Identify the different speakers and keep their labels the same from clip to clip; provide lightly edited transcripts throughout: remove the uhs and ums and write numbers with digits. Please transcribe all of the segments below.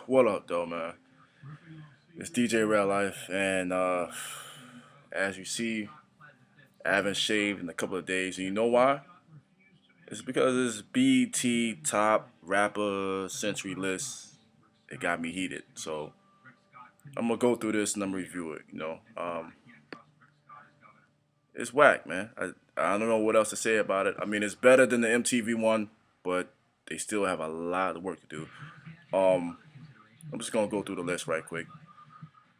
Speaker 1: What up, though, man? It's DJ Rell Life, and as you see, I haven't shaved in a couple of days, and you know why? It's because this BT Top Rapper Century list. It got me heated, so I'm gonna go through this and I'm gonna review it. It's whack, man. I don't know what else to say about it. I mean, it's better than the MTV one, but they still have a lot of work to do. Um, I'm just gonna go through the list right quick.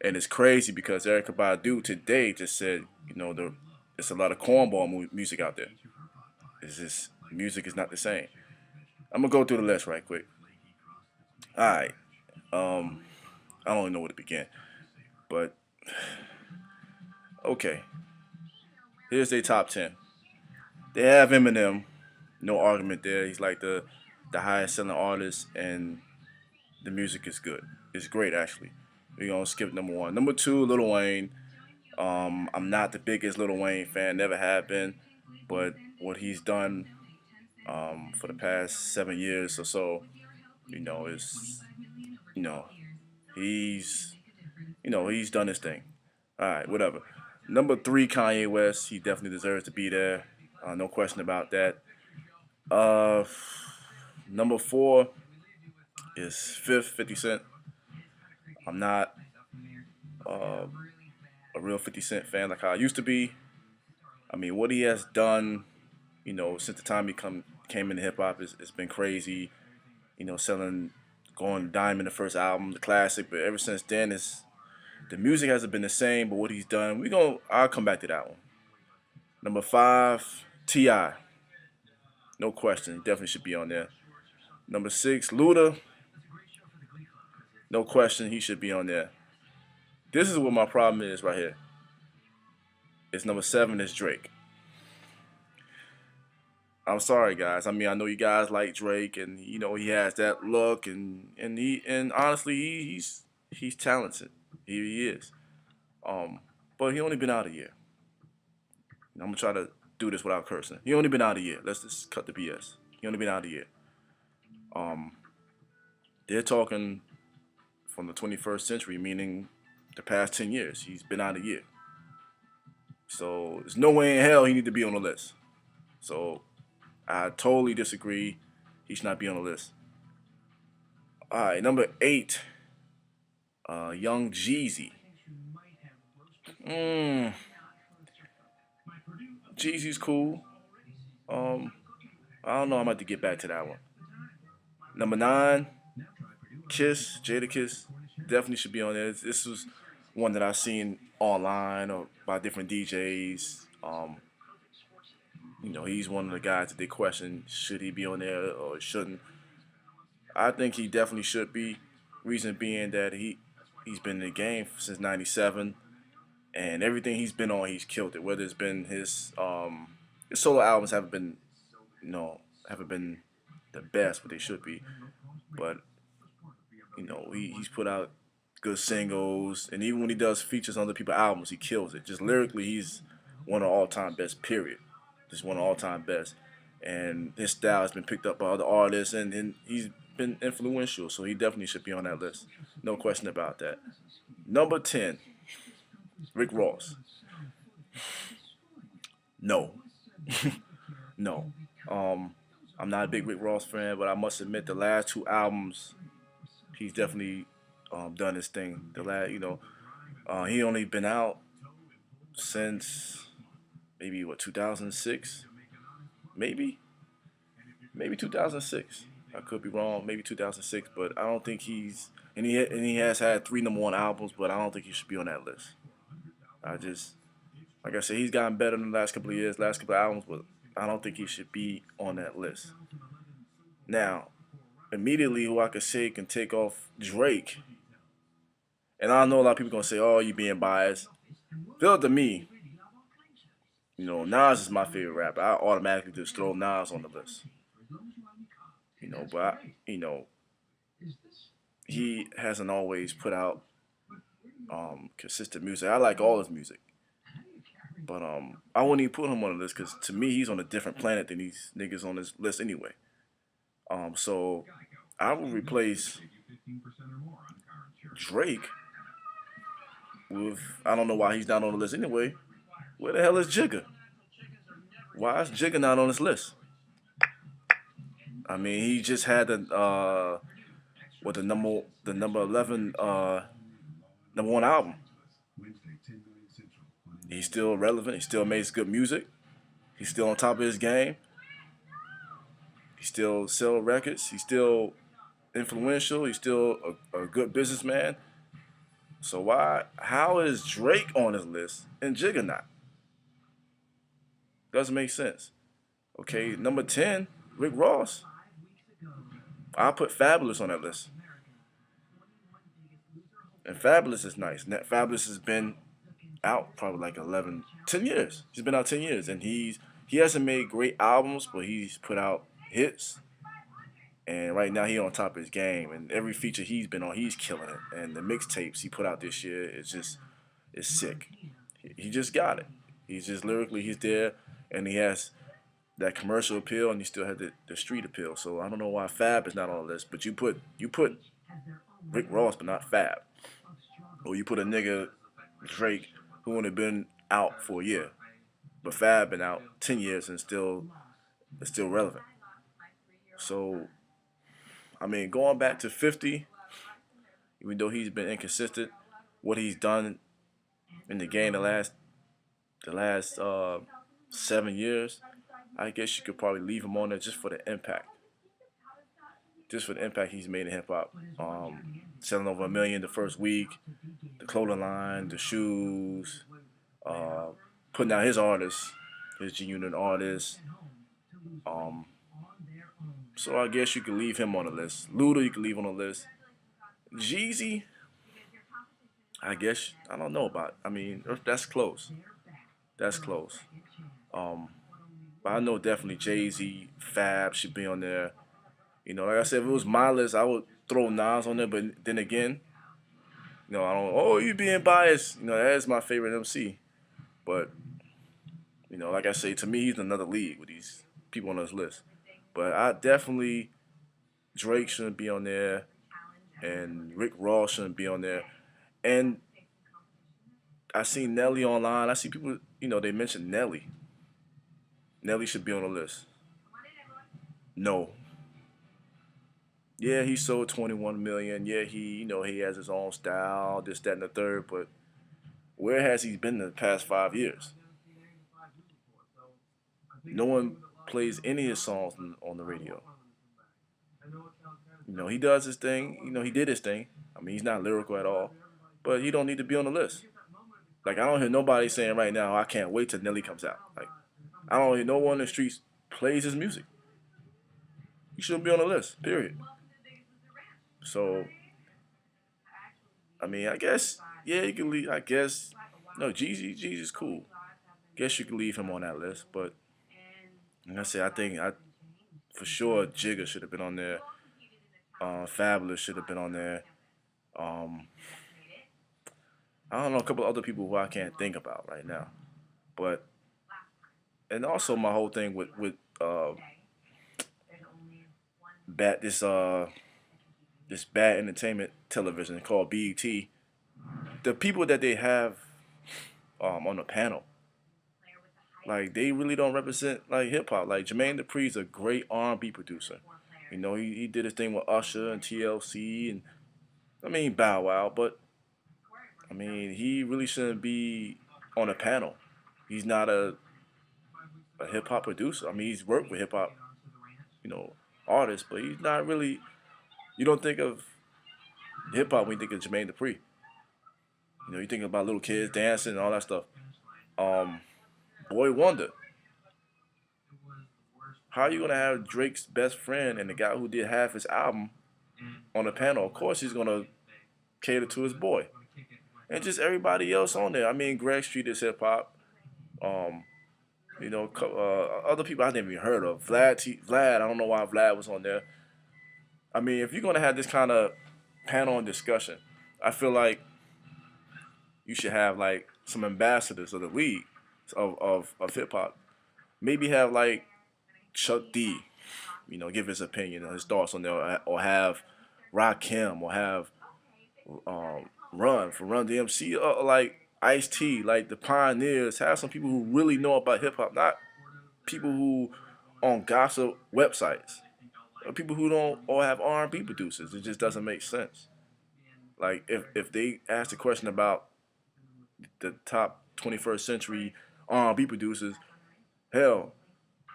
Speaker 1: And it's crazy because Erica Badu today just said, it's a lot of cornball music out there. It's just music is not the same. I'm gonna go through the list right quick. All right. Um, I don't even know where to begin, but okay. Here's their top 10. They have Eminem. No argument there. He's like the highest selling artist, and the music is good. It's great actually. We're gonna skip number one. Number two, Lil Wayne. I'm not the biggest Lil Wayne fan, never have been, but what he's done for the past 7 years or so, is you know he's he's done his thing. All right, whatever. Number three, Kanye West. He definitely deserves to be there. No question about that. Uh, Number four is Fifth, 50 Cent. I'm not uh, a real 50 Cent fan like I used to be. I mean, what he has done, since the time he came into hip hop, it's been crazy. Selling, going diamond the first album, the classic. But ever since then, the music hasn't been the same. But what he's done, I'll come back to that one. Number five, Ti. No question, he definitely should be on there. Number six, Luda. No question, he should be on there. This is what my problem is right here. It's number seven is Drake. I'm sorry, guys. I mean, I know you guys like Drake, and he has that look, and honestly, he's talented. He is. Um, but he only been out a year. I'm gonna try to do this without cursing. He only been out a year. Let's just cut the BS. He only been out a year. Um, they're talking from the 21st century, meaning the past 10 years. He's been out a year. So there's no way in hell he need to be on the list. So I totally disagree. He should not be on the list. All right, number eight, Young Jeezy. Mm, Jeezy's cool. Um, I don't know. I'm about to get back to that one. Number nine, Kiss, Jada Kiss, definitely should be on there. This was one that I've seen online or by different DJs. He's one of the guys that they question should he be on there or shouldn't. I think he definitely should be. Reason being that he's been in the game since '97, and everything he's been on, he's killed it. Whether it's been his solo albums haven't been the best, but they should be. But he's put out good singles, and even when he does features on other people's albums, he kills it. Just lyrically, he's one of the all-time best. Period. Just one of the all-time best, and his style has been picked up by other artists, and he's been influential. So he definitely should be on that list. No question about that. Number 10, Rick Ross. No, no. I'm not a big Rick Ross fan, but I must admit the last two albums, he's definitely done his thing. He only been out since maybe 2006, maybe 2006. I could be wrong, maybe 2006, but I don't think he has had three number one albums, but I don't think he should be on that list. I just like I said, he's gotten better in the last couple of years, last couple of albums, but I don't think he should be on that list. Now, immediately, who I could say can take off Drake, and I know a lot of people gonna say, "Oh, you being biased." Feel it to me, Nas is my favorite rapper. I automatically just throw Nas on the list. But he hasn't always put out consistent music. I like all his music, but I wouldn't even put him on the list because to me he's on a different planet than these niggas on this list anyway. So I would replace Drake, with I don't know why he's not on the list anyway. Where the hell is Jigga? Why is Jigga not on this list? I mean, he just had the number 11 number one album. He's still relevant. He still makes good music. He's still on top of his game. He still sell records. He's still influential. He's still a good businessman. So why? How is Drake on his list and Jigga not? Doesn't make sense. Okay, number 10, Rick Ross. I'll put Fabulous on that list. And Fabulous is nice. Fabulous has been out probably like 11, 10 years. He's been out 10 years, and he hasn't made great albums, but he's put out hits. And right now he on top of his game, and every feature he's been on, he's killing it. And the mixtapes he put out this year is just is sick. He just got it. He's just lyrically he's there, and he has that commercial appeal, and you still have the street appeal. So I don't know why Fab is not on the list, but you put Rick Ross, but not Fab, or you put a nigga Drake who only been out for a year, but Fab been out 10 years and still is still relevant. So I mean, going back to 50, even though he's been inconsistent, what he's done in the game the last 7 years, I guess you could probably leave him on there just for the impact. Just for the impact he's made in hip hop. Selling over 1 million the first week, the clothing line, the shoes, uh, putting out his artists, his G Unit artists. Um, so I guess you could leave him on the list. Luda, you could leave on the list. Jeezy, I guess I don't know about. I mean, that's close. That's close. Um, but I know definitely Jay Z, Fab should be on there. Like I said, if it was my list, I would throw Nas on there. But then again, I don't. Oh, you being biased? That's my favorite MC. But like I say, to me, he's in another league with these people on this list. But I definitely Drake shouldn't be on there, and Rick Ross shouldn't be on there. And I seen Nelly online. I see people, they mention Nelly. Nelly should be on the list. No. Yeah, he sold 21 million. Yeah, he has his own style, this, that, and the third. But where has he been the past 5 years? No one plays any of his songs on the radio. He does his thing. He did his thing. I mean, he's not lyrical at all, but he don't need to be on the list. Like I don't hear nobody saying right now, I can't wait till Nelly comes out. Like I don't hear no one in the streets plays his music. He shouldn't be on the list. Period. So I mean, I guess yeah, you can leave. I guess no, Jeezy's cool. Guess you can leave him on that list. But like I said, I think I for sure Jigga should have been on there. Fabulous should have been on there. Um, I don't know a couple other people who I can't think about right now. But and also my whole thing with bad this bad entertainment television called BET. The people that they have on the panel, like they really don't represent like hip hop. Like Jermaine Dupri's a great R&B producer. He did his thing with Usher and TLC and I mean Bow Wow, but I mean he really shouldn't be on a panel. He's not a hip hop producer. I mean he's worked with hip hop, you know, artists, but he's not really. You don't think of hip hop when you think of Jermaine Dupri. You think about little kids dancing and all that stuff. Um, Boy Wonder. How are you gonna have Drake's best friend and the guy who did half his album on the panel? Of course, he's gonna cater to his boy, and just everybody else on there. I mean, Greg Street is hip hop. Um, other people I never even heard of. Vlad. I don't know why Vlad was on there. I mean, if you're gonna have this kind of panel and discussion, I feel like you should have like some ambassadors of the league of hip hop. Maybe have like Chuck D, give his opinion or his thoughts on there, or have Rakim or have Run DMC, like Ice T, like the pioneers. Have some people who really know about hip hop, not people who on gossip websites, or people who don't or have R&B producers. It just doesn't make sense. Like if they ask the question about the top 21st century R&B producers, hell,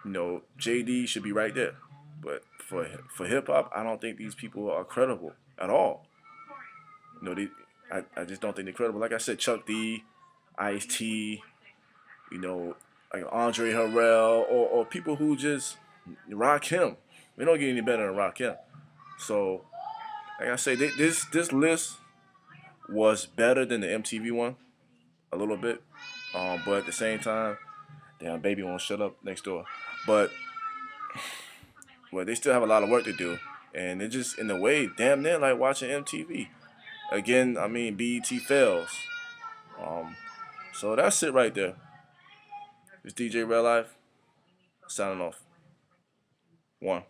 Speaker 1: JD should be right there. But for hip hop, I don't think these people are credible at all. They, I just don't think they're credible. Like I said, Chuck D, Ice T, you know, like Andre Harrell, or people who just rock him. We don't get any better than rock him. So, like I say, this list was better than the MTV one a little bit, but at the same time, damn, baby won't shut up next door. But well, they still have a lot of work to do, and it just in a way, damn near like watching MTV. Again, I mean, BET fails. Um, so that's it right there. It's DJ Rell Live signing off. One.